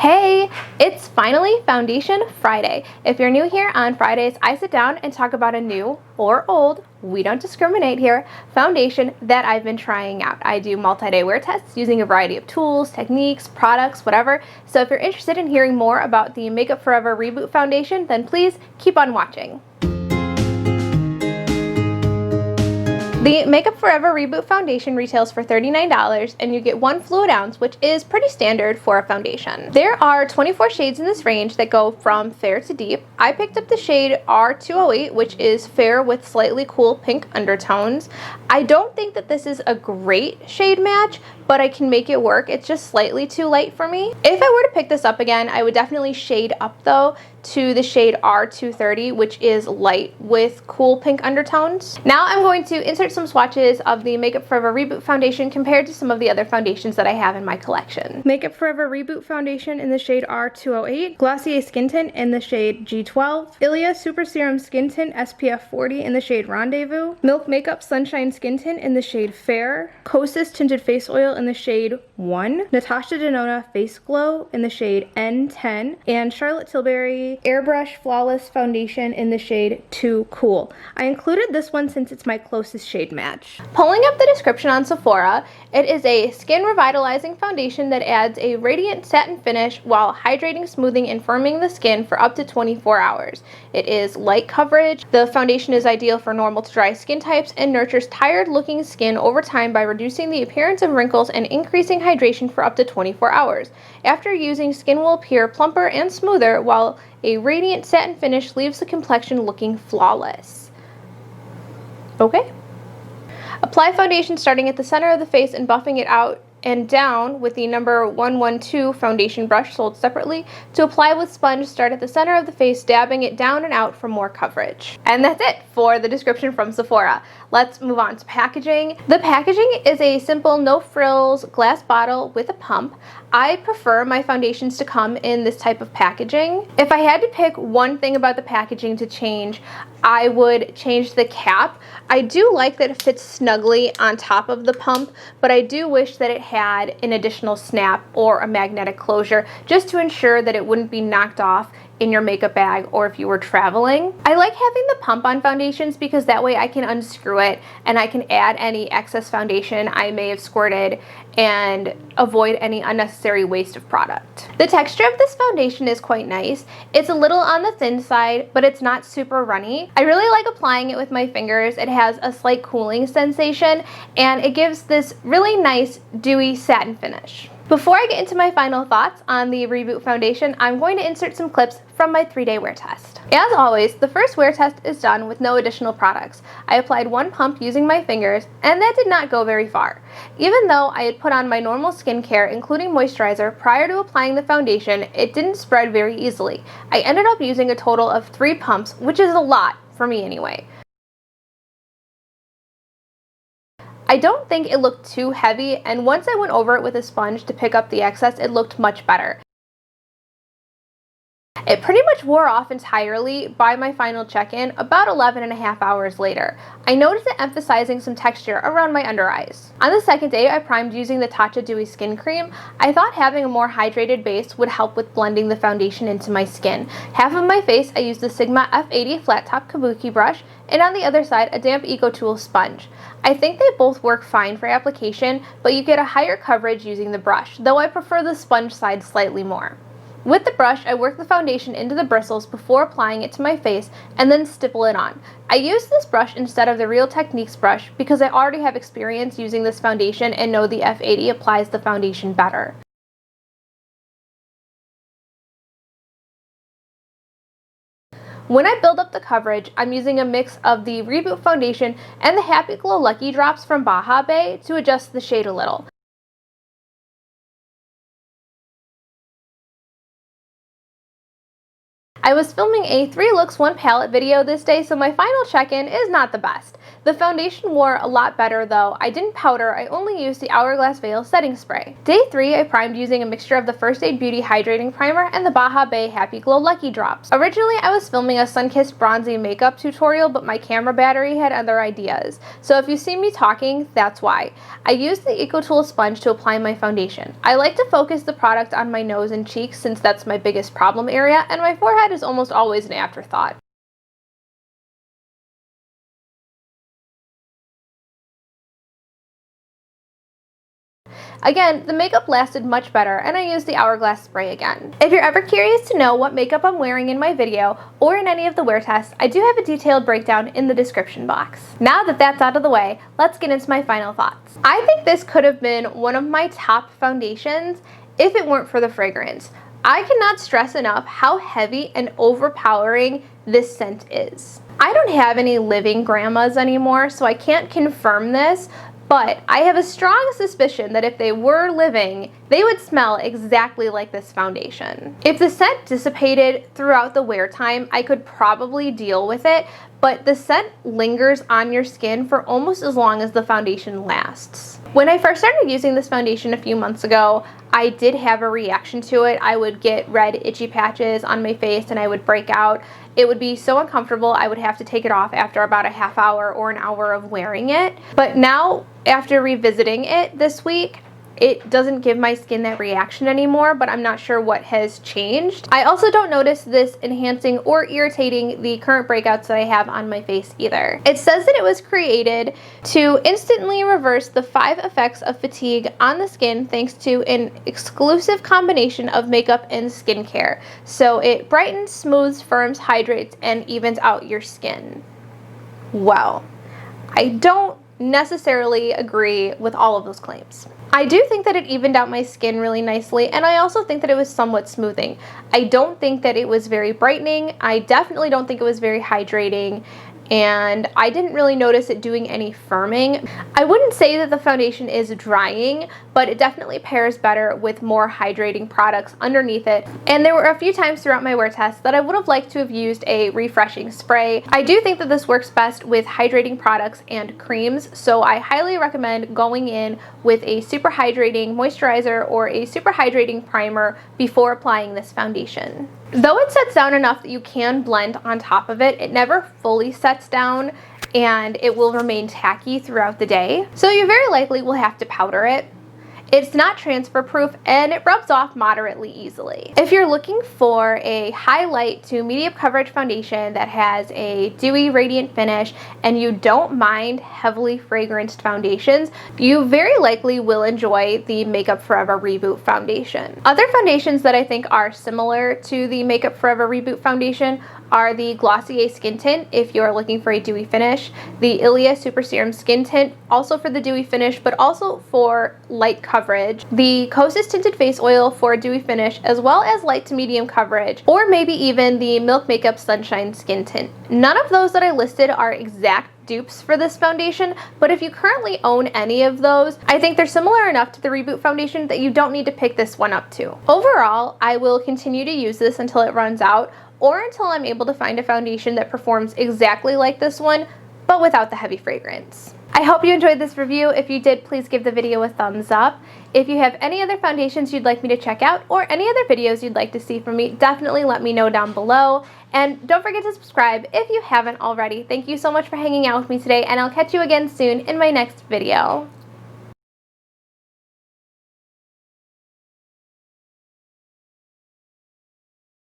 Hey, it's finally Foundation Friday. If you're new here, on Fridays I sit down and talk about a new or old, we don't discriminate here, foundation that I've been trying out. I do multi-day wear tests using a variety of tools, techniques, products, whatever. So if you're interested in hearing more about the Makeup Forever Reboot foundation, then please keep on watching. The Makeup Forever Reboot foundation retails for $39 and you get 1 fluid ounce, which is pretty standard for a foundation. There are 24 shades in this range that go from fair to deep. I picked up the shade R208, which is fair with slightly cool pink undertones. I don't think that this is a great shade match, but I can make it work. It's just slightly too light for me. If I were to pick this up again, I would definitely shade up though to the shade R230, which is light with cool pink undertones. Now I'm going to insert some swatches of the Makeup Forever Reboot foundation compared to some of the other foundations that I have in my collection. Makeup Forever Reboot foundation in the shade R208, Glossier Skin Tint in the shade G12, Ilia Super Serum Skin Tint SPF 40 in the shade Rendezvous, Milk Makeup Sunshine Skin Tint in the shade Fair, Kosas Tinted Face Oil in the shade 1, Natasha Denona Face Glow in the shade N10, and Charlotte Tilbury Airbrush Flawless Foundation in the shade Too Cool. I included this one since it's my closest shade match. Pulling up the description on Sephora, it is a skin revitalizing foundation that adds a radiant satin finish while hydrating, smoothing, and firming the skin for up to 24 hours. It is light coverage. The foundation is ideal for normal to dry skin types and nurtures tired looking skin over time by reducing the appearance of wrinkles and increasing hydration for up to 24 hours. After using, skin will appear plumper and smoother while a radiant satin finish leaves the complexion looking flawless. Okay. Apply foundation starting at the center of the face and buffing it out and down with the number 112 foundation brush sold separately. To apply with sponge, start at the center of the face, dabbing it down and out for more coverage. And that's it for the description from Sephora. Let's move on to packaging. The packaging is a simple no frills glass bottle with a pump. I prefer my foundations to come in this type of packaging. If I had to pick one thing about the packaging to change, I would change the cap. I do like that it fits snugly on top of the pump, but I do wish that it had an additional snap or a magnetic closure just to ensure that it wouldn't be knocked off in your makeup bag or if you were traveling. I like having the pump on foundations because that way I can unscrew it and I can add any excess foundation I may have squirted and avoid any unnecessary waste of product. The texture of this foundation is quite nice. It's a little on the thin side, but it's not super runny. I really like applying it with my fingers. It has a slight cooling sensation and it gives this really nice dewy satin finish. Before I get into my final thoughts on the Reboot foundation, I'm going to insert some clips from my 3-day wear test. As always, the first wear test is done with no additional products. I applied 1 pump using my fingers, and that did not go very far. Even though I had put on my normal skincare, including moisturizer, prior to applying the foundation, it didn't spread very easily. I ended up using a total of 3 pumps, which is a lot, for me anyway. I don't think it looked too heavy, and once I went over it with a sponge to pick up the excess, it looked much better. It pretty much wore off entirely by my final check-in about 11.5 hours later. I noticed it emphasizing some texture around my under eyes. On the second day, I primed using the Tatcha Dewy Skin Cream. I thought having a more hydrated base would help with blending the foundation into my skin. Half of my face, I used the Sigma F80 Flat Top Kabuki brush, and on the other side, a damp EcoTool sponge. I think they both work fine for application, but you get a higher coverage using the brush, though I prefer the sponge side slightly more. With the brush, I work the foundation into the bristles before applying it to my face and then stipple it on. I use this brush instead of the Real Techniques brush because I already have experience using this foundation and know the F80 applies the foundation better. When I build up the coverage, I'm using a mix of the Reboot foundation and the Happy Glow Lucky Drops from Baja to adjust the shade a little. I was filming a 3 looks 1 palette video this day, so my final check-in is not the best. The foundation wore a lot better though. I didn't powder, I only used the Hourglass Veil setting spray. Day 3, I primed using a mixture of the First Aid Beauty Hydrating Primer and the Baja Happy Glow Lucky Drops. Originally, I was filming a sun-kissed bronzy makeup tutorial, but my camera battery had other ideas. So if you see me talking, that's why. I used the EcoTool sponge to apply my foundation. I like to focus the product on my nose and cheeks since that's my biggest problem area, and my forehead is almost always an afterthought. Again, the makeup lasted much better and I used the Hourglass spray again. If you're ever curious to know what makeup I'm wearing in my video or in any of the wear tests, I do have a detailed breakdown in the description box. Now that that's out of the way, let's get into my final thoughts. I think this could have been one of my top foundations if it weren't for the fragrance. I cannot stress enough how heavy and overpowering this scent is. I don't have any living grandmas anymore, so I can't confirm this, but I have a strong suspicion that if they were living, they would smell exactly like this foundation. If the scent dissipated throughout the wear time, I could probably deal with it, but the scent lingers on your skin for almost as long as the foundation lasts. When I first started using this foundation a few months ago, I did have a reaction to it. I would get red itchy patches on my face and I would break out. It would be so uncomfortable, I would have to take it off after about a half hour or an hour of wearing it. But now, after revisiting it this week, it doesn't give my skin that reaction anymore, but I'm not sure what has changed. I also don't notice this enhancing or irritating the current breakouts that I have on my face either. It says that it was created to instantly reverse the 5 effects of fatigue on the skin thanks to an exclusive combination of makeup and skincare. So it brightens, smooths, firms, hydrates, and evens out your skin. Well, I don't necessarily agree with all of those claims. I do think that it evened out my skin really nicely, and I also think that it was somewhat smoothing. I don't think that it was very brightening. I definitely don't think it was very hydrating, and I didn't really notice it doing any firming. I wouldn't say that the foundation is drying, but it definitely pairs better with more hydrating products underneath it. And there were a few times throughout my wear test that I would have liked to have used a refreshing spray. I do think that this works best with hydrating products and creams, so I highly recommend going in with a super hydrating moisturizer or a super hydrating primer before applying this foundation. Though it sets down enough that you can blend on top of it, it never fully sets down and it will remain tacky throughout the day. So you very likely will have to powder it. It's not transfer proof and it rubs off moderately easily. If you're looking for a highlight to medium coverage foundation that has a dewy radiant finish and you don't mind heavily fragranced foundations, you very likely will enjoy the Makeup Forever Reboot foundation. Other foundations that I think are similar to the Makeup Forever Reboot foundation are the Glossier Skin Tint if you're looking for a dewy finish, the Ilia Super Serum Skin Tint also for the dewy finish but also for light coverage, the Kosas Tinted Face Oil for a dewy finish as well as light to medium coverage, or maybe even the Milk Makeup Sunshine Skin Tint. None of those that I listed are exact dupes for this foundation, but if you currently own any of those, I think they're similar enough to the Reboot foundation that you don't need to pick this one up too. Overall, I will continue to use this until it runs out, or until I'm able to find a foundation that performs exactly like this one, but without the heavy fragrance. I hope you enjoyed this review. If you did, please give the video a thumbs up. If you have any other foundations you'd like me to check out, or any other videos you'd like to see from me, definitely let me know down below. And don't forget to subscribe if you haven't already. Thank you so much for hanging out with me today, and I'll catch you again soon in my next video.